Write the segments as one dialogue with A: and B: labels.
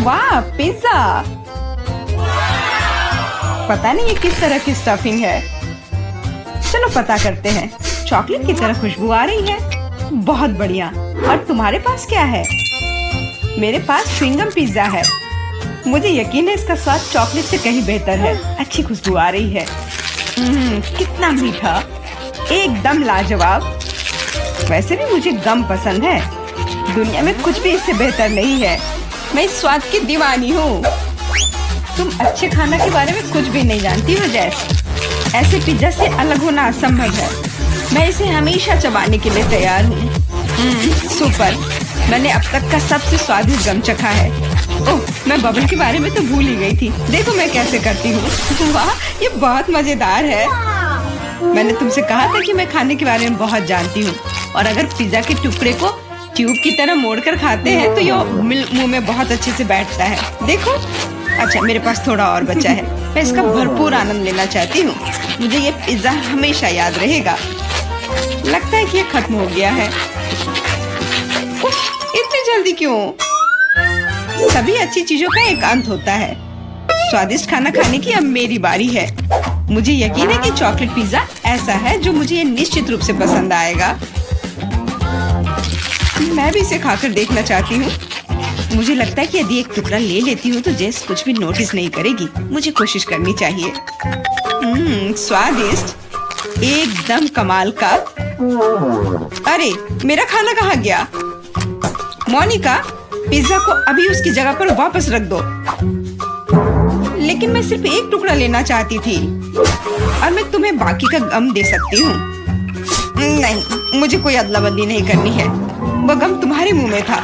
A: वाह, पिज्जा! पता नहीं ये किस तरह की स्टफिंग है। चलो पता करते हैं। चॉकलेट की तरह खुशबू आ रही है। बहुत बढ़िया। और तुम्हारे पास क्या है? मेरे पास च्युइंगम पिज्जा है। मुझे यकीन है इसका स्वाद चॉकलेट से कहीं बेहतर है। अच्छी खुशबू आ रही है। कितना मीठा, एकदम लाजवाब। वैसे भी मुझे गम पसंद है। दुनिया में कुछ भी इससे बेहतर नहीं है। मैं इस स्वाद की दीवानी हूँ। तुम अच्छे खाना के बारे में कुछ भी नहीं जानती हो जैस। ऐसे पिज्जा से अलग होना असंभव है। मैं इसे हमेशा चबाने के लिए तैयार हूँ। सुपर। मैंने अब तक का सबसे स्वादिष्ट गम चखा है। ओह, मैं बबल के बारे में तो भूल ही गई थी। देखो मैं कैसे करती हूँ। वाह, ये बहुत मजेदार है। मैंने तुमसे कहा था कि मैं खाने के बारे में बहुत जानती हूँ। और अगर पिज्जा के टुकड़े को ट्यूब की तरह मोड़कर खाते हैं तो ये मुंह में बहुत अच्छे से बैठता है। देखो। अच्छा, मेरे पास थोड़ा और बचा है। मैं इसका भरपूर आनंद लेना चाहती हूँ। मुझे ये पिज्जा हमेशा याद रहेगा। लगता है कि ये खत्म हो गया है। उफ, इतनी जल्दी क्यों? सभी अच्छी चीजों का एक अंत होता है। स्वादिष्ट खाना खाने की अब मेरी बारी है। मुझे यकीन है कि चॉकलेट पिज्जा ऐसा है जो मुझे निश्चित रूप से पसंद आएगा। मैं भी इसे खाकर देखना चाहती हूँ। मुझे लगता है कि यदि एक टुकड़ा ले लेती हूँ तो जेस कुछ भी नोटिस नहीं करेगी। मुझे कोशिश करनी चाहिए। स्वादिष्ट, एकदम कमाल का। अरे, मेरा खाना कहाँ गया? मोनिका, पिज्जा को अभी उसकी जगह पर वापस रख दो। लेकिन मैं सिर्फ एक टुकड़ा लेना चाहती थी और मैं तुम्हें बाकी का गम दे सकती हूँ। नहीं, मुझे कोई अदला बदली नहीं करनी है। वो गम तुम्हारे मुंह में था।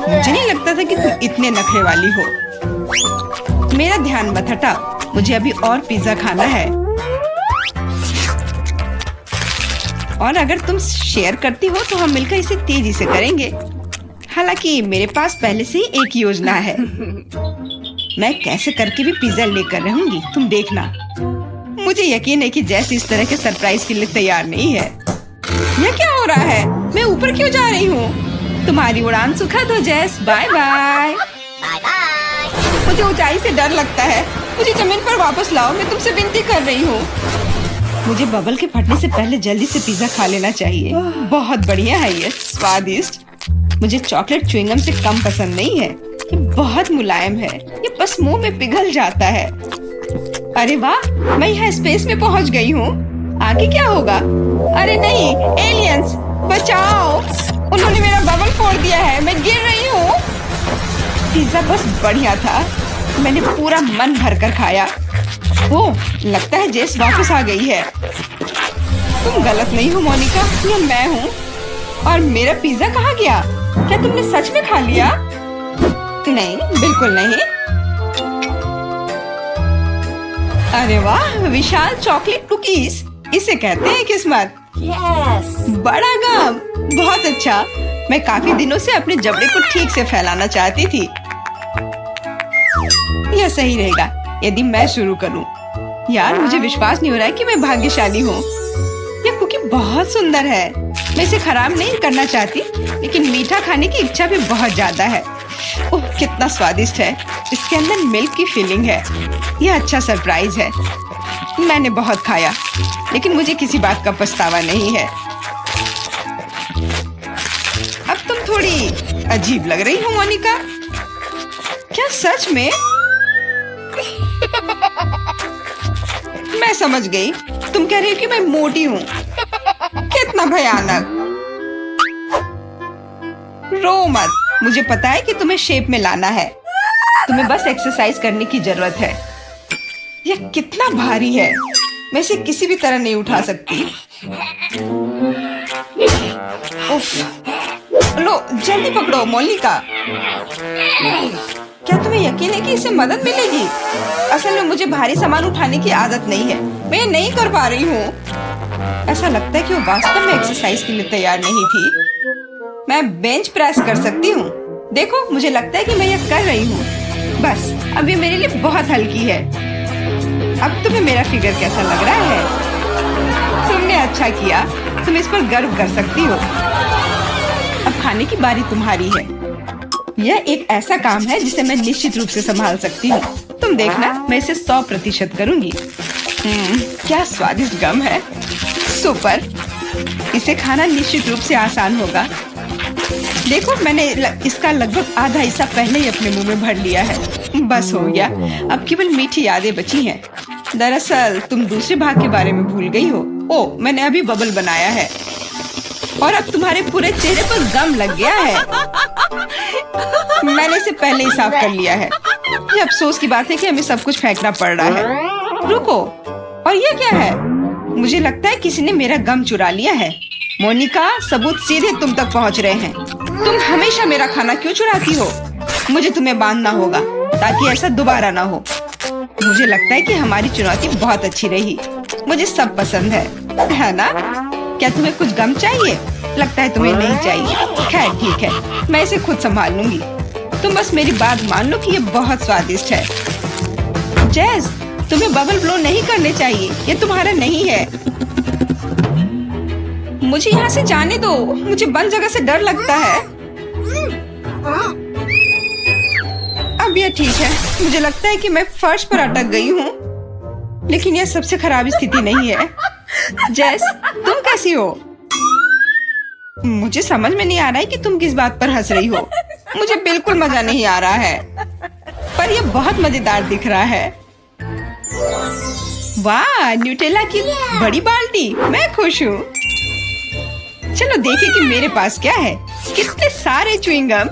A: मुझे नहीं लगता था कि तुम इतने नखरे वाली हो। मेरा ध्यान मत हटा। मुझे अभी और पिज्जा खाना है। और अगर तुम शेयर करती हो तो हम मिलकर इसे तेजी से करेंगे। हालांकि मेरे पास पहले से ही एक योजना है। मैं कैसे करके भी पिज्जा लेकर रहूंगी, तुम देखना। मुझे यकीन है कि जैस इस तरह के सरप्राइज के लिए तैयार नहीं है। यह क्या हो रहा है? मैं ऊपर क्यों जा रही हूँ? तुम्हारी उड़ान सुखद हो जैस। Bye bye. मुझे ऊंचाई से डर लगता है। मुझे जमीन पर वापस लाओ, मैं तुमसे विनती कर रही हूँ। मुझे बबल के फटने से पहले जल्दी से पिज्जा खा लेना चाहिए। बहुत बढ़िया है ये, स्वादिष्ट। मुझे चॉकलेट च्युइंगम से कम पसंद नहीं है। ये बहुत मुलायम है। ये बस मुंह में पिघल जाता है। अरे वाह, मैं यहाँ स्पेस में पहुँच गई हूँ। आगे क्या होगा? अरे नहीं, एलियंस बचाओ! उन्होंने मेरा बबल फोड़ दिया है। मैं गिर रही हूँ। पिज्जा बस बढ़िया था। मैंने पूरा मन भर कर खाया। ओह, लगता है जेस वापस आ गई है। तुम गलत नहीं हो मोनिका, ये मैं हूँ। और मेरा पिज्जा कहाँ गया? क्या तुमने सच में खा लिया? नहीं, बिल्कुल नहीं। अरे वाह, विशाल चॉकलेट कुकीज। इसे कहते हैं किस्मत। बड़ा गम, बहुत अच्छा। मैं काफी दिनों से अपने जबड़े को ठीक से फैलाना चाहती थी। यह सही रहेगा यदि मैं शुरू करूं। यार, मुझे विश्वास नहीं हो रहा है कि मैं भाग्यशाली हूँ। यह कुकी बहुत सुंदर है। मैं इसे खराब नहीं करना चाहती, लेकिन मीठा खाने की इच्छा भी बहुत ज्यादा है। ओह, कितना स्वादिष्ट है। इसके अंदर मिल्क की फीलिंग है। यह अच्छा सरप्राइज है। मैंने बहुत खाया, लेकिन मुझे किसी बात का पछतावा नहीं है। अब तुम थोड़ी अजीब लग रही हो मोनिका। क्या सच में? मैं समझ गई। तुम कह रही हो कि मैं मोटी हूँ। कितना भयानक। रो मत। मुझे पता है कि तुम्हें शेप में लाना है। तुम्हें बस एक्सरसाइज करने की जरूरत है। यह कितना भारी है। मैं इसे किसी भी तरह नहीं उठा सकती। उफ। लो, जल्दी पकड़ो मोनिका। क्या तुम्हें यकीन है कि इससे मदद मिलेगी? असल में मुझे भारी सामान उठाने की आदत नहीं है। मैं नहीं कर पा रही हूँ। ऐसा लगता है कि वो वास्तव में एक्सरसाइज के लिए तैयार नहीं थी। मैं बेंच प्रेस कर सकती हूँ। देखो, मुझे लगता है कि मैं यह कर रही हूँ। बस, अब ये मेरे लिए बहुत हल्की है। अब तुम्हें मेरा फिगर कैसा लग रहा है? तुमने अच्छा किया। तुम इस पर गर्व कर सकती हो। अब खाने की बारी तुम्हारी है। यह एक ऐसा काम है जिसे मैं निश्चित रूप से संभाल सकती हूँ। तुम देखना, मैं इसे 100% करूँगी। क्या स्वादिष्ट गम है, सुपर। इसे खाना निश्चित रूप से आसान होगा। देखो, मैंने इसका लगभग आधा हिस्सा पहले ही अपने मुंह में भर लिया है। बस हो गया, अब केवल मीठी यादें बची हैं। दरअसल तुम दूसरे भाग के बारे में भूल गई हो। ओह, मैंने अभी बबल बनाया है और अब तुम्हारे पूरे चेहरे पर गम लग गया है। मैंने इसे पहले ही साफ कर लिया है। ये अफसोस की बात है कि हमें सब कुछ फेंकना पड़ रहा है। रुको, और ये क्या है? मुझे लगता है किसी ने मेरा गम चुरा लिया है। मोनिका, सबूत सीधे तुम तक पहुंच रहे हैं। तुम हमेशा मेरा खाना क्यों चुराती हो? मुझे तुम्हें बांधना होगा ताकि ऐसा दोबारा ना हो। मुझे लगता है कि हमारी चुनौती बहुत अच्छी रही। मुझे सब पसंद है ना? क्या तुम्हें कुछ गम चाहिए? लगता है तुम्हें नहीं चाहिए। खैर ठीक है, मैं इसे खुद संभाल लूंगी। तुम बस मेरी बात मान लो कि ये बहुत स्वादिष्ट है। जैस, तुम्हें बबल ब्लो नहीं करने चाहिए, ये तुम्हारा नहीं है। मुझे यहाँ से जाने दो, मुझे बंद जगह से डर लगता है। अब यह ठीक है। मुझे लगता है कि मैं फर्श पर अटक गई हूँ, लेकिन यह सबसे खराब स्थिति नहीं है। जैस, तुम कैसी हो? मुझे समझ में नहीं आ रहा है कि तुम किस बात पर हंस रही हो। मुझे बिल्कुल मजा नहीं आ रहा है, पर यह बहुत मजेदार दिख रहा है। वाह, न्यूटेला की बड़ी बाल्टी, मैं खुश हूँ। चलो देखें कि मेरे पास क्या है। कितने सारे च्युइंगम।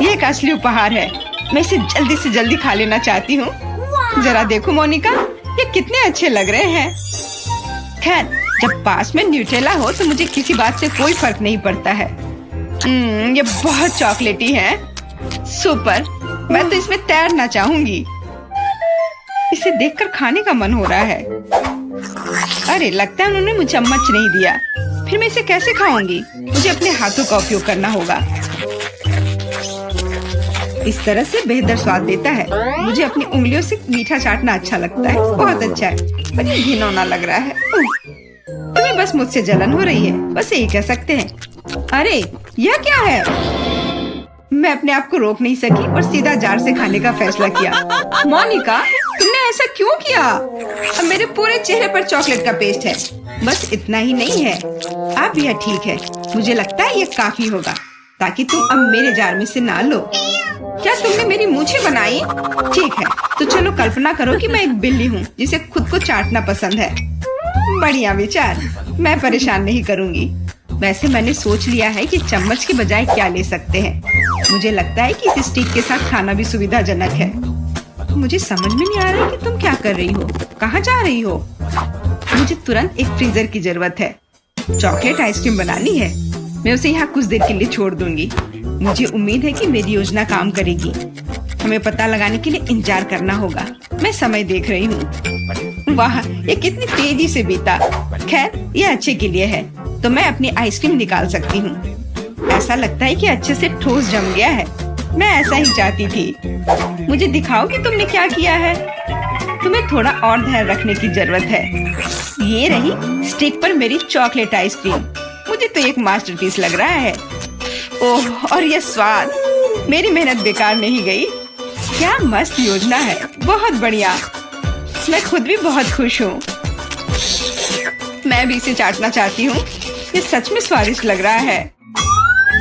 A: ये एक असली उपहार है। मैं इसे जल्दी से जल्दी खा लेना चाहती हूँ। जरा देखो मोनिका, ये कितने अच्छे लग रहे हैं। खैर, जब पास में न्यूटेला हो तो मुझे किसी बात से कोई फर्क नहीं पड़ता है। ये बहुत चॉकलेटी है। सुपर, मैं तो इसमें तैरना चाहूंगी। इसे देखकर खाने का मन हो रहा है। अरे, लगता है उन्होंने मुझे चम्मच नहीं दिया। फिर मैं इसे कैसे खाऊंगी? मुझे अपने हाथों का उपयोग करना होगा। इस तरह से बेहतर स्वाद देता है। मुझे अपनी उंगलियों से मीठा चाटना अच्छा लगता है। बहुत अच्छा है, पर ये घिनौना लग रहा है। तुम्हें बस मुझसे जलन हो रही है, बस यही कह सकते हैं। अरे, यह क्या है? मैं अपने आप को रोक नहीं सकी और सीधा जार से खाने का फैसला किया। मोनिका, तुमने ऐसा क्यों किया? अब मेरे पूरे चेहरे पर चॉकलेट का पेस्ट है। बस इतना ही नहीं है, अब यह ठीक है। मुझे लगता है यह काफी होगा ताकि तुम अब मेरे जार में से ना लो। क्या तुमने मेरी मूछें बनाई? ठीक है, तो चलो कल्पना करो कि मैं एक बिल्ली हूँ जिसे खुद को चाटना पसंद है। बढ़िया विचार, मैं परेशान नहीं करूँगी। वैसे मैंने सोच लिया है कि चम्मच के बजाय क्या ले सकते हैं। मुझे लगता है कि इस स्टिक के साथ खाना भी सुविधाजनक है। मुझे समझ में नहीं आ रहा कि तुम क्या कर रही हो, कहाँ जा रही हो? मुझे तुरंत एक फ्रीजर की जरूरत है। चॉकलेट आइसक्रीम बनानी है। मैं उसे यहाँ कुछ देर के लिए छोड़ दूंगी। मुझे उम्मीद है कि मेरी योजना काम करेगी। हमें पता लगाने के लिए इंतजार करना होगा। मैं समय देख रही हूँ। वाह, ये कितनी तेजी से बीता। खैर, ये अच्छे के लिए है, तो मैं अपनी आइसक्रीम निकाल सकती हूँ। ऐसा लगता है कि अच्छे से ठोस जम गया है। मैं ऐसा ही चाहती थी। मुझे दिखाओ कि तुमने क्या किया है। तुम्हें थोड़ा और ध्यान रखने की जरूरत है। ये रही स्टिक पर मेरी चॉकलेट आइसक्रीम। मुझे तो एक मास्टरपीस लग रहा है। ओह, और ये स्वाद। मेरी मेहनत बेकार नहीं गई। क्या मस्त योजना है, बहुत बढ़िया। मैं खुद भी बहुत खुश हूँ। मैं भी इसे चाटना चाहती हूँ। ये सच में स्वादिष्ट लग रहा है।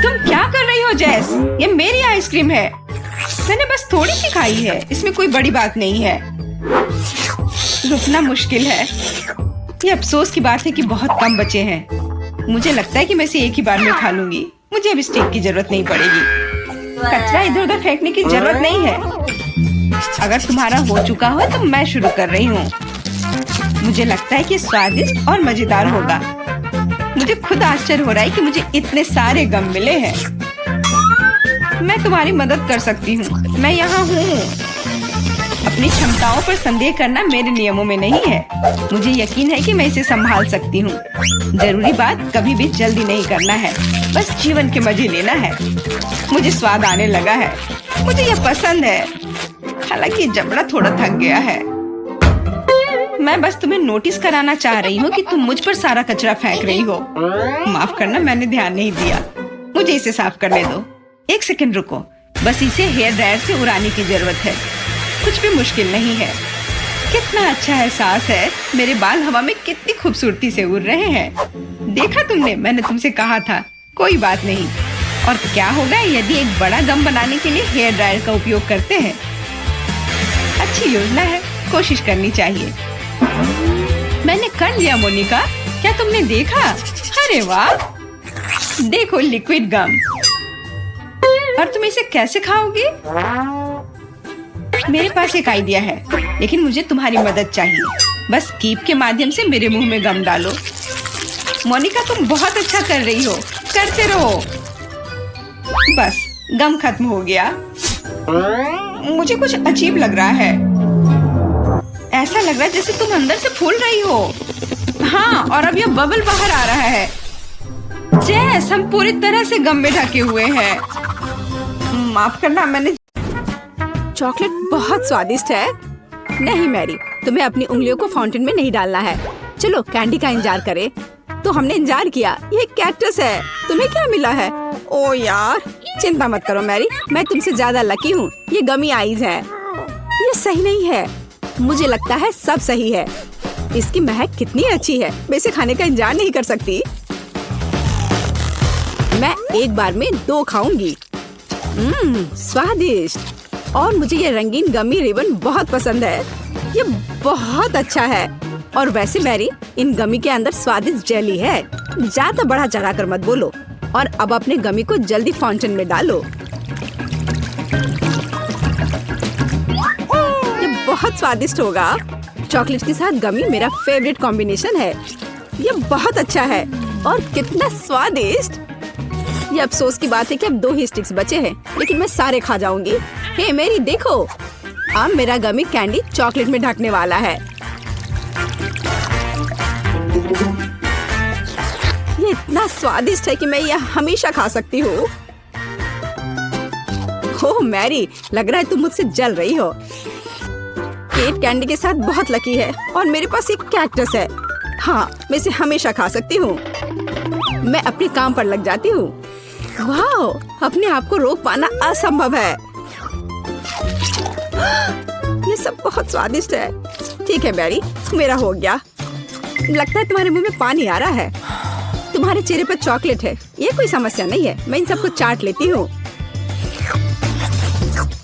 A: तुम क्या कर रही हो जैस? ये मेरी आइसक्रीम है। मैंने बस थोड़ी सी खाई है, इसमें कोई बड़ी बात नहीं है। रुकना मुश्किल है। ये अफसोस की बात है कि बहुत कम बचे हैं। मुझे लगता है कि मैं इसे एक ही बार में खा लूंगी। मुझे अब स्टिक की जरूरत नहीं पड़ेगी। कचरा इधर उधर फेंकने की जरूरत नहीं है। अगर तुम्हारा हो चुका हो तो मैं शुरू कर रही हूँ। मुझे लगता है कि स्वादिष्ट और मजेदार होगा। मुझे खुद आश्चर्य हो रहा है कि मुझे इतने सारे गम मिले हैं। मैं तुम्हारी मदद कर सकती हूँ। मैं यहाँ हूँ। अपनी क्षमताओं पर संदेह करना मेरे नियमों में नहीं है। मुझे यकीन है कि मैं इसे संभाल सकती हूँ। जरूरी बात कभी भी जल्दी नहीं करना है, बस जीवन के मजे लेना है। मुझे स्वाद आने लगा है। मुझे यह पसंद है, हालांकि जबड़ा थोड़ा थक गया है। मैं बस तुम्हें नोटिस कराना चाह रही हूँ कि तुम मुझ पर सारा कचरा फेंक रही हो। माफ करना, मैंने ध्यान नहीं दिया। मुझे इसे साफ करने दो। एक सेकंड रुको। बस इसे हेयर ड्रायर से उड़ाने की जरूरत है। कुछ भी मुश्किल नहीं है। कितना अच्छा एहसास है। मेरे बाल हवा में कितनी खूबसूरती से उड़ रहे हैं। देखा तुमने, मैंने तुमसे कहा था। कोई बात नहीं। और क्या होगा यदि एक बड़ा गम बनाने के लिए हेयर ड्रायर का उपयोग करते हैं? अच्छी योजना है, कोशिश करनी चाहिए। मैंने कर लिया मोनिका, क्या तुमने देखा? अरे वाह, देखो लिक्विड गम। और तुम इसे कैसे खाओगी? मेरे पास एक आइडिया है, लेकिन मुझे तुम्हारी मदद चाहिए। बस कीप के माध्यम से मेरे मुंह में गम डालो। मोनिका तुम बहुत अच्छा कर रही हो, करते रहो। बस गम खत्म हो गया। मुझे कुछ अजीब लग रहा है। ऐसा लग रहा है जैसे तुम अंदर से फूल रही हो। हाँ, और अब यह बबल बाहर आ रहा है। जैस हम पूरी तरह से गम में ढके हुए हैं। माफ करना, मैंने
B: चॉकलेट बहुत स्वादिष्ट है। नहीं मैरी, तुम्हें अपनी उंगलियों को फाउंटेन में नहीं डालना है। चलो कैंडी का इंतजार करें। तो हमने इंतजार किया। ये कैक्टस है। तुम्हें क्या मिला है? ओ यार, चिंता मत करो मैरी, मैं तुमसे ज्यादा लकी हूँ। ये गमी आइज है। ये सही नहीं है। मुझे लगता है सब सही है। इसकी महक कितनी अच्छी है। मैं इसे खाने का इंतजार नहीं कर सकती। मैं एक बार में 2 खाऊंगी। स्वादिष्ट। और मुझे ये रंगीन गमी रिबन बहुत पसंद है। ये बहुत अच्छा है। और वैसे मैरी, इन गमी के अंदर स्वादिष्ट जेली है। ज्यादा बढ़ा चढ़ा कर मत बोलो। और अब अपने गमी को जल्दी फाउंटेन में डालो। ये बहुत स्वादिष्ट होगा। चॉकलेट के साथ गमी मेरा फेवरेट कॉम्बिनेशन है। ये बहुत अच्छा है। और कितना स्वादिष्ट। ये अफसोस की बात है कि अब 2 ही स्टिक्स बचे हैं, लेकिन मैं सारे खा जाऊंगी। हे मेरी देखो, अब मेरा गमी कैंडी चॉकलेट में ढकने वाला है। ये इतना स्वादिष्ट है कि मैं यह हमेशा खा सकती हूँ। ओह मैरी, लग रहा है तुम मुझसे जल रही हो। केट कैंडी के साथ बहुत लकी है और मेरे पास एक कैक्टस है। हाँ, मैं इसे हमेशा खा सकती हूँ। मैं अपने काम पर लग जाती हूँ। वाह, अपने आप को रोक पाना असंभव है। ये सब बहुत स्वादिष्ट है। ठीक है मैरी, मेरा हो गया। लगता है तुम्हारे मुंह में पानी आ रहा है। तुम्हारे चेहरे पर चॉकलेट है, ये कोई समस्या नहीं है। मैं इन सबको चाट लेती हूँ।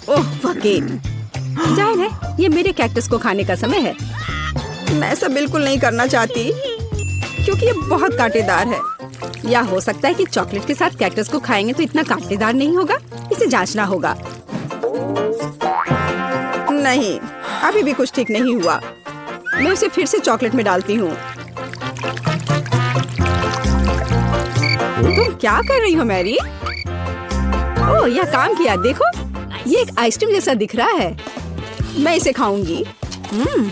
B: ओह वकील, जाहिर है ये मेरे कैक्टस को खाने का समय है। मैं ऐसा बिल्कुल नहीं करना चाहती, क्योंकि ये बहुत कांटेदार है। या हो सकता है कि चॉकलेट के साथ कैक्टस को खाएंगे तो इतना कांटेदार नहीं होगा। इसे जांचना होगा। नहीं, अभी भी कुछ ठीक नहीं हुआ। मैं उसे फिर से चॉकलेट में डालती हूँ। तुम क्या कर रही हो मैरी? ओह, यह काम किया। देखो, ये एक आइसक्रीम जैसा दिख रहा है। मैं इसे खाऊंगी।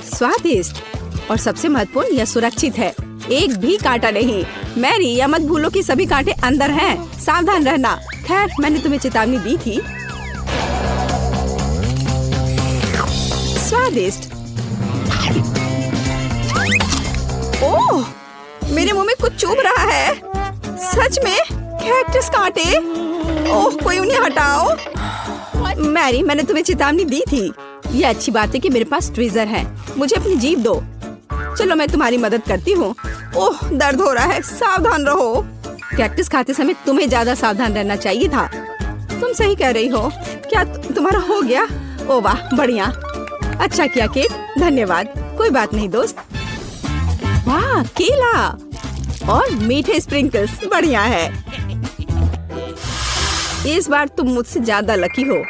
B: स्वादिष्ट। और सबसे महत्वपूर्ण, यह सुरक्षित है। एक भी कांटा नहीं। मैरी, यह मत भूलो कि सभी कांटे अंदर हैं। सावधान रहना। खैर, मैंने तुम्हें चेतावनी दी थी। स्वादिष्ट। ओह, मेरे मुंह में कुछ चुभ रहा है। सच में कैक्टस कांटे। ओह, कोई उन्हें हटाओ। मैरी, मैंने तुम्हें चेतावनी दी थी। ये अच्छी बात है कि मेरे पास ट्विज़र है। मुझे अपनी जीभ दो। चलो, मैं तुम्हारी मदद करती हूँ। ओह, दर्द हो रहा है। सावधान रहो। कैक्टस खाते समय तुम्हें ज्यादा सावधान रहना चाहिए था। तुम सही कह रही हो। क्या तुम्हारा हो गया? ओह वाह, बढ़िया। अच्छा किया केट, धन्यवाद। कोई बात नहीं दोस्त। वाह, केला और मीठे स्प्रिंकल्स, बढ़िया है। इस बार तुम मुझसे ज्यादा लकी हो।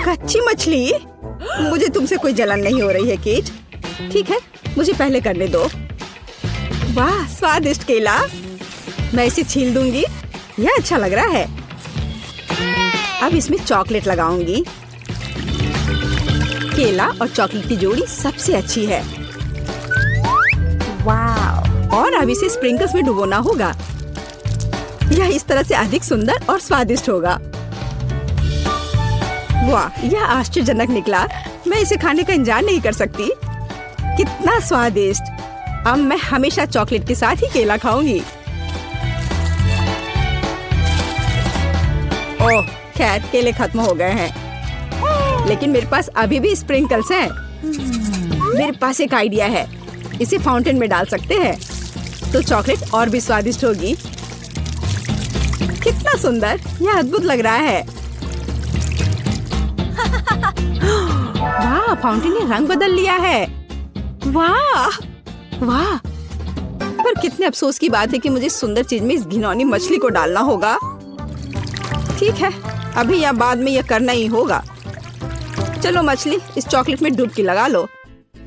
B: कच्ची मछली? मुझे तुमसे कोई जलन नहीं हो रही है केट। ठीक है, मुझे पहले करने दो। वाह, स्वादिष्ट केला। मैं इसे छील दूंगी। यह अच्छा लग रहा है। अब इसमें चॉकलेट लगाऊंगी। केला और चॉकलेट की जोड़ी सबसे अच्छी है। वाह। और अब इसे स्प्रिंकल्स में डुबोना होगा। यह इस तरह से अधिक सुंदर और स्वादिष्ट होगा। वाह, यह आश्चर्यजनक निकला। मैं इसे खाने का इंतजार नहीं कर सकती। कितना स्वादिष्ट। अब मैं हमेशा चॉकलेट के साथ ही केला खाऊंगी। ओह खैर केले खत्म हो गए हैं, लेकिन मेरे पास अभी भी स्प्रिंकल्स हैं। मेरे पास एक आइडिया है, इसे फाउंटेन में डाल सकते हैं तो चॉकलेट और भी स्वादिष्ट होगी। कितना सुंदर, यह अद्भुत लग रहा है। वाह, फाउंटेन ने रंग बदल लिया है। वाह वाह, पर कितने अफसोस की बात है कि मुझे इस सुंदर चीज में इस घिनौनी मछली को डालना होगा। ठीक है, अभी या बाद में यह करना ही होगा। चलो मछली, इस चॉकलेट में डुबकी लगा लो।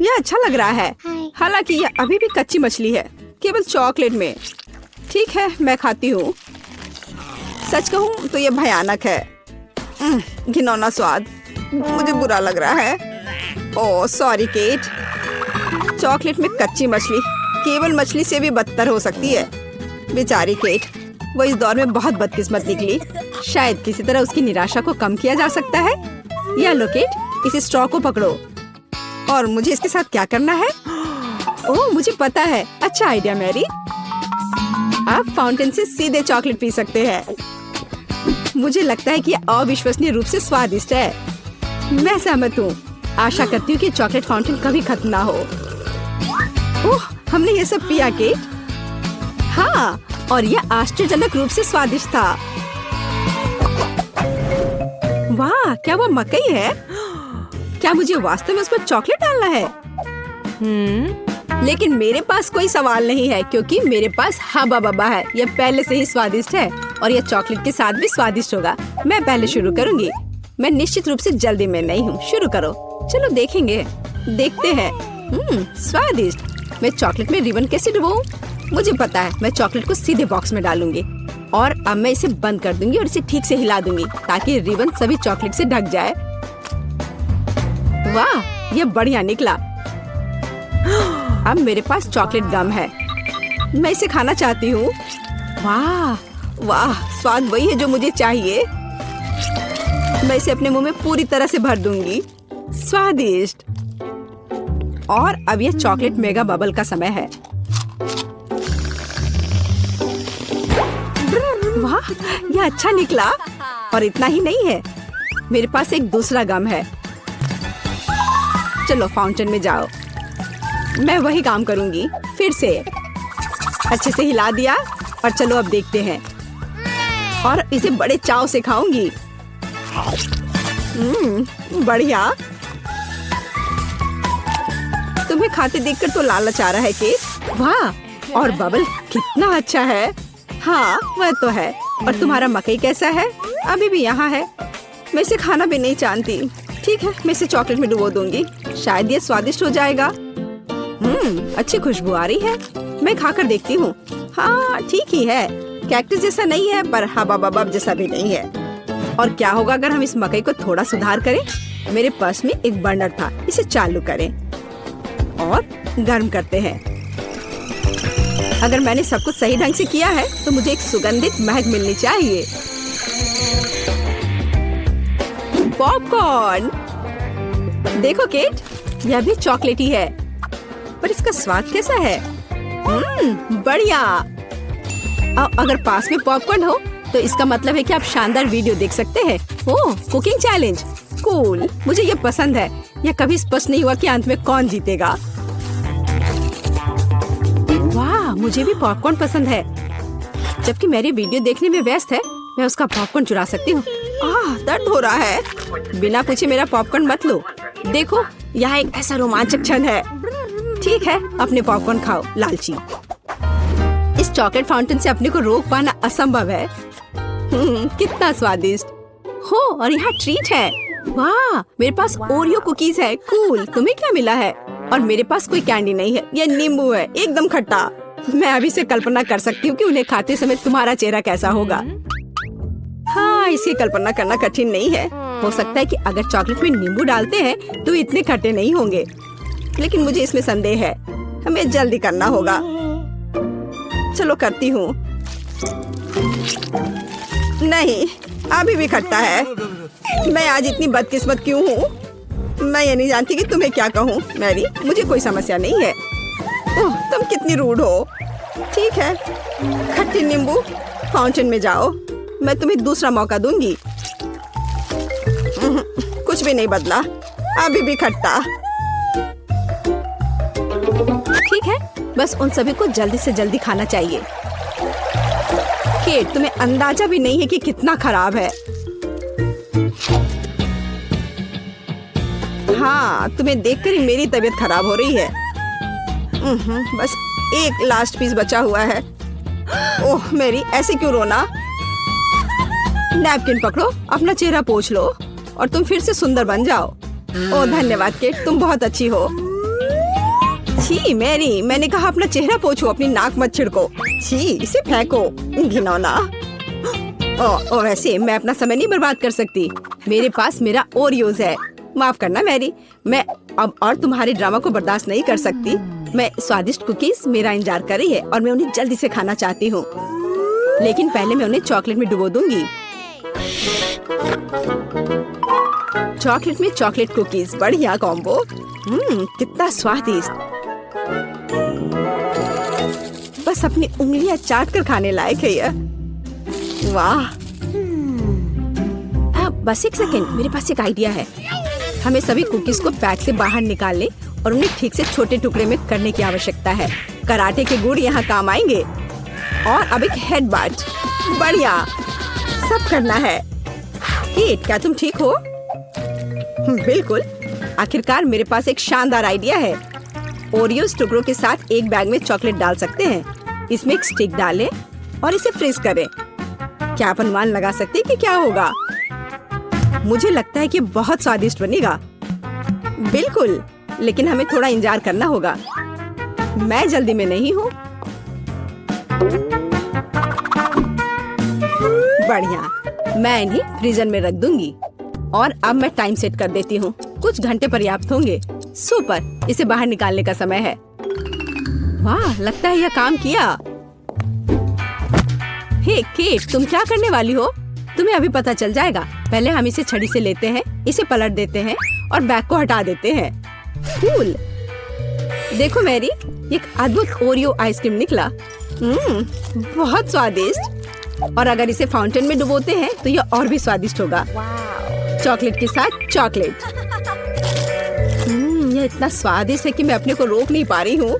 B: यह अच्छा लग रहा है, हालांकि यह अभी भी कच्ची मछली है, केवल चॉकलेट में। ठीक है, मैं खाती हूँ। सच कहूँ तो यह भयानक है। घिनौना स्वाद, मुझे बुरा लग रहा है। Oh sorry cat. चॉकलेट में कच्ची मछली केवल मछली से भी बदतर हो सकती है। बेचारी केट, वो इस दौर में बहुत बदकिस्मत निकली। शायद किसी तरह उसकी निराशा को कम किया जा सकता है। या लो केट, इस स्ट्रॉ को पकड़ो। और मुझे इसके साथ क्या करना है? ओह मुझे पता है, अच्छा आइडिया मैरी। आप फाउंटेन से सीधे चॉकलेट पी सकते हैं। मुझे लगता है कि यह अविश्वसनीय रूप से स्वादिष्ट है। मैं सहमत हूँ। आशा करती हूँ कि चॉकलेट फाउंटेन कभी खत्म ना हो। ओह, हमने ये सब पिया केट? हाँ, और यह आश्चर्यजनक रूप से स्वादिष्ट था। वाह, क्या वो मकई है? क्या मुझे वास्तव में उस पर चॉकलेट डालना है? लेकिन मेरे पास कोई सवाल नहीं है, क्योंकि मेरे पास हबा बबा है। यह पहले से ही स्वादिष्ट है और यह चॉकलेट के साथ भी स्वादिष्ट होगा। मैं पहले शुरू करूंगी। मैं निश्चित रूप से जल्दी में नहीं हूँ। शुरू करो। चलो देखेंगे, देखते हैं। स्वादिष्ट। मैं चॉकलेट में रिबन कैसे डुबाऊं? मुझे पता है, मैं चॉकलेट को सीधे बॉक्स में डालूंगी और अब मैं इसे बंद कर दूंगी और इसे ठीक से हिला दूंगी ताकि रिबन सभी चॉकलेट से ढक जाए। वाह, ये बढ़िया निकला। अब मेरे पास चॉकलेट गम है। मैं इसे खाना चाहती हूँ। वाह वाह, स्वाद वही है जो मुझे चाहिए। मैं इसे अपने मुंह में पूरी तरह से भर दूंगी। स्वादिष्ट। और अब यह चॉकलेट मेगा बबल का समय है। वाह, यह अच्छा निकला। और इतना ही नहीं है, मेरे पास एक दूसरा गम है। चलो फाउंटेन में जाओ। मैं वही काम करूंगी फिर से। अच्छे से हिला दिया और चलो अब देखते हैं। और इसे बड़े चाव से खाऊंगी। बढ़िया। तुम्हें खाते देखकर तो लालच आ रहा है कि वाह, और बबल कितना अच्छा है। हाँ वह तो है। और तुम्हारा मकई कैसा है? अभी भी यहाँ है। मैं इसे खाना भी नहीं जानती। ठीक है, मैं इसे चॉकलेट में डुबो दूंगी। शायद ये स्वादिष्ट हो जाएगा। अच्छी खुशबू आ रही है। मैं खाकर देखती हूँ। हाँ ठीक ही है, कैक्टस जैसा नहीं है पर हबा बबा जैसा भी नहीं है। और क्या होगा अगर हम इस मकई को थोड़ा सुधार करें? मेरे पर्स में एक बर्नर था, इसे चालू करें और गर्म करते हैं। अगर मैंने सब कुछ सही ढंग से किया है तो मुझे एक सुगंधित महक मिलनी चाहिए। पॉपकॉर्न। देखो केट, यह भी चॉकलेटी है, पर इसका स्वाद कैसा है? बढ़िया। अगर पास में पॉपकॉर्न हो तो इसका मतलब है कि आप शानदार वीडियो देख सकते हैं। ओह, कुकिंग चैलेंज, कूल। मुझे ये पसंद है। यह कभी स्पष्ट नहीं हुआ कि अंत में कौन जीतेगा। वाह, मुझे भी पॉपकॉर्न पसंद है। जबकि मेरी वीडियो देखने में व्यस्त है, मैं उसका पॉपकॉर्न चुरा सकती हूँ। दर्द हो रहा है। बिना पूछे मेरा पॉपकॉर्न मत लो। देखो, यहाँ एक ऐसा रोमांचक क्षण है। ठीक है, अपने पॉपकॉर्न खाओ, लालची। इस चॉकलेट फाउंटेन से अपने को रोक पाना असंभव है। कितना स्वादिष्ट हो। और यहाँ ट्रीट है। वाह, मेरे पास ओरियो कुकीज है। कूल। तुम्हें क्या मिला है? और मेरे पास कोई कैंडी नहीं है। यह नींबू है, एकदम खट्टा। मैं अभी से कल्पना कर सकती हूँ कि उन्हें खाते समय तुम्हारा चेहरा कैसा होगा। हाँ, इसकी कल्पना करना कठिन नहीं है। हो सकता है कि अगर चॉकलेट में नींबू डालते हैं तो इतने खट्टे नहीं होंगे, लेकिन मुझे इसमें संदेह है। हमें जल्दी करना होगा। चलो करती हूँ। नहीं, अभी भी खट्टा है। मैं आज इतनी बदकिस्मत क्यों हूँ? मैं ये नहीं जानती कि तुम्हें क्या कहूँ। मैरी, मुझे कोई समस्या नहीं है। ओह, तुम कितनी रूड हो। ठीक है, खट्टी नींबू, फाउंटेन में जाओ। मैं तुम्हें दूसरा मौका दूंगी। कुछ भी नहीं बदला, अभी भी खट्टा। ठीक है, बस उन सभी को जल्दी से जल्दी खाना चाहिए। केट, तुम्हें अंदाजा भी नहीं है कि कितना खराब है। हाँ, तुम्हें देखकर ही मेरी तबीयत खराब हो रही है। बस एक लास्ट पीस बचा हुआ है। ओह मेरी, ऐसे क्यों रोना? नैपकिन पकड़ो, अपना चेहरा पोंछ लो और तुम फिर से सुंदर बन जाओ। ओह धन्यवाद केट, तुम बहुत अच्छी हो। छी मैरी, मैंने कहा अपना चेहरा पोंछो, अपनी नाक मत छिड़को। छी, इसे फेंको, घिनौना। ओह वैसे मैं अपना समय नहीं बर्बाद कर सकती, मेरे पास मेरा ओरियोज है। माफ करना मैरी, मैं अब और तुम्हारे ड्रामा को बर्दाश्त नहीं कर सकती। मैं स्वादिष्ट कुकीज मेरा इंतजार कर रही है और मैं उन्हें जल्दी से खाना चाहती हूँ, लेकिन पहले मैं उन्हें चॉकलेट में डुबो दूंगी। चॉकलेट में चॉकलेट कुकीज, बढ़िया कॉम्बो। कितना स्वादिष्ट। बस अपनी उंगलियां चाट कर खाने लायक है यह। वाह। बस एक सेकेंड, मेरे पास एक आइडिया है। हमें सभी कुकीज को पैक से बाहर निकालने और उन्हें ठीक से छोटे टुकड़े में करने की आवश्यकता है। कराटे के गुण यहाँ काम आएंगे। और अब एक हेडबट, बढ़िया, सब करना है। केट, क्या तुम ठीक हो? बिल्कुल, आखिरकार मेरे पास एक शानदार आइडिया है। ओरियोस टुकड़ों के साथ एक बैग में चॉकलेट डाल सकते हैं। इसमें एक स्टिक डालें और इसे फ्रीज करें। क्या आप अनुमान लगा सकते हैं कि क्या होगा? मुझे लगता है कि बहुत स्वादिष्ट बनेगा। बिल्कुल, लेकिन हमें थोड़ा इंतजार करना होगा। मैं जल्दी में नहीं हूँ। बढ़िया, मैं इन्हें फ्रीजर में रख दूंगी और अब मैं टाइम सेट कर देती हूँ। कुछ घंटे पर्याप्त होंगे। सुपर, इसे बाहर निकालने का समय है। वाह, लगता है यह काम किया। हे केट, तुम क्या करने वाली हो? तुम्हें अभी पता चल जाएगा। पहले हम इसे छड़ी से लेते हैं, इसे पलट देते हैं और बैग को हटा देते हैं। कूल। देखो मैरी, एक अद्भुत ओरियो आइसक्रीम निकला। बहुत स्वादिष्ट। और अगर इसे फाउंटेन में डुबोते हैं तो यह और भी स्वादिष्ट होगा। चॉकलेट के साथ चॉकलेट। यह इतना स्वादिष्ट है कि मैं अपने को रोक नहीं पा रही हूँ।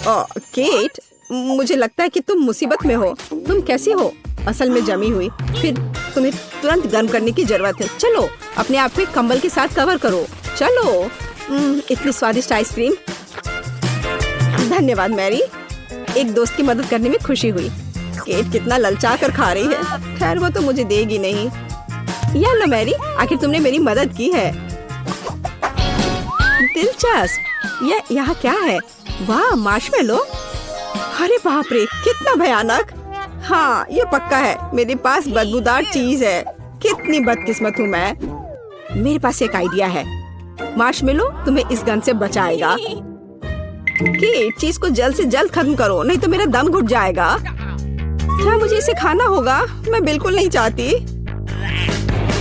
B: केट, मुझे लगता है कि तुम मुसीबत में हो। तुम कैसी हो? असल में जमी हुई, फिर तुम्हें तुरंत गर्म करने की जरूरत है। चलो, अपने आप को कंबल के साथ कवर करो। चलो। इतनी स्वादिष्ट आइसक्रीम। धन्यवाद मैरी, एक दोस्त की मदद करने में खुशी हुई। केट कितना ललचा कर खा रही है। खैर, वो तो मुझे देगी नहीं। या लो मैरी, आखिर तुमने मेरी मदद की है। दिलचस्प। यह यहाँ क्या है? वाह, मार्शमेलो। अरे बाप रे, कितना भयानक। हाँ, ये पक्का है, मेरे पास बदबूदार चीज है। कितनी बदकिस्मत हूँ मैं। मेरे पास एक आइडिया है। मार्शमेलो तुम्हें इस गन से बचाएगा। कि चीज को जल्द से जल्द खत्म करो, नहीं तो मेरा दम घुट जाएगा। क्या मुझे इसे खाना होगा? मैं बिल्कुल नहीं चाहती।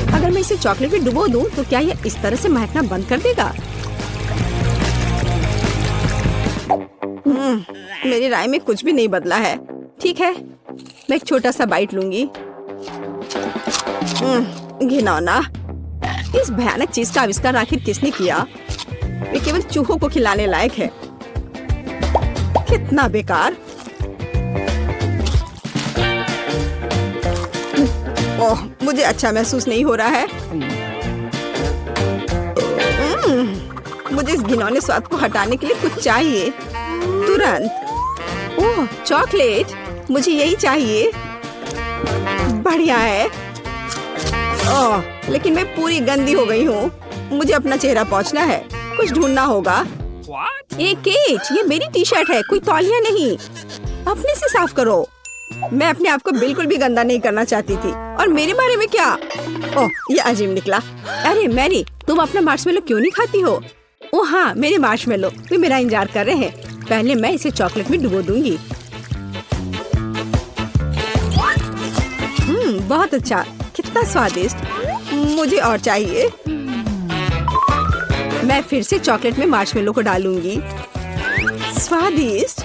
B: अगर मैं इसे चॉकलेट में डुबो दूं, तो क्या यह इस तरह से महकना बंद कर देगा? मेरी राय में कुछ भी नहीं बदला है। ठीक है, मैं एक छोटा सा बाइट लूंगी। घिनौना। इस भयानक चीज का आविष्कार आखिर किसने किया? ये केवल चूहों को खिलाने लायक है। कितना बेकार। ओह, मुझे अच्छा महसूस नहीं हो रहा है। मुझे इस घिनौने स्वाद को हटाने के लिए कुछ चाहिए, तुरंत। ओह, चॉकलेट, मुझे यही चाहिए। बढ़िया है। ओह, लेकिन मैं पूरी गंदी हो गई हूँ। मुझे अपना चेहरा पोंछना है, कुछ ढूंढना होगा। एक केट, ये मेरी टी शर्ट है, कोई तौलिया नहीं। अपने से साफ करो। मैं अपने आप को बिल्कुल भी गंदा नहीं करना चाहती थी। और मेरे बारे में क्या? ओह, ये अजीब निकला। अरे मैरी, तुम अपना मार्शमेलो क्यों नहीं खाती हो? ओह हाँ, मेरे मार्शमेलो, वे मेरा इंतजार कर रहे हैं। पहले मैं इसे चॉकलेट में डुबो दूंगी। बहुत अच्छा, कितना स्वादिष्ट। मुझे और चाहिए। मैं फिर से चॉकलेट में मार्शमेलो को डालूंगी। स्वादिष्ट।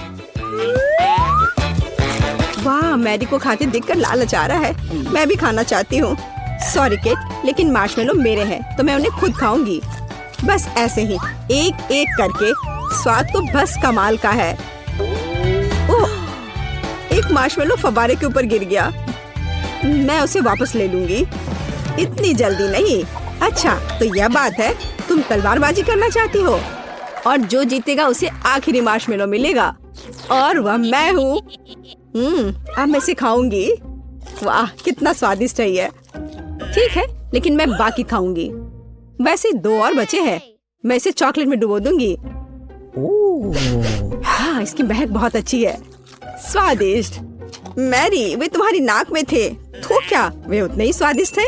B: वाह, मैरी को खाते देखकर लालच आ रहा है। मैं भी खाना चाहती हूँ। सॉरी केट, लेकिन मार्शमेलो मेरे हैं तो मैं उन्हें खुद खाऊंगी। बस ऐसे ही एक एक करके। स्वाद तो बस कमाल का है। ओह, एक मार्शमेलो फव्वारे के ऊपर गिर गया। मैं उसे वापस ले लूंगी, इतनी जल्दी नहीं। अच्छा, तो यह बात है, तुम तलवारबाजी करना चाहती हो और जो जीतेगा उसे आखिरी मार्शमेलो मिलेगा और वह मैं हूँ। अब मैं इसे खाऊंगी। वाह, कितना स्वादिष्ट है ये। ठीक है, लेकिन मैं बाकी खाऊंगी। वैसे 2 और बचे हैं। मैं इसे चॉकलेट में डुबो दूंगी। हाँ, इसकी महक बहुत अच्छी है। स्वादिष्ट। मैरी, वे तुम्हारी नाक में थे। तो क्या वे उतने ही स्वादिष्ट थे?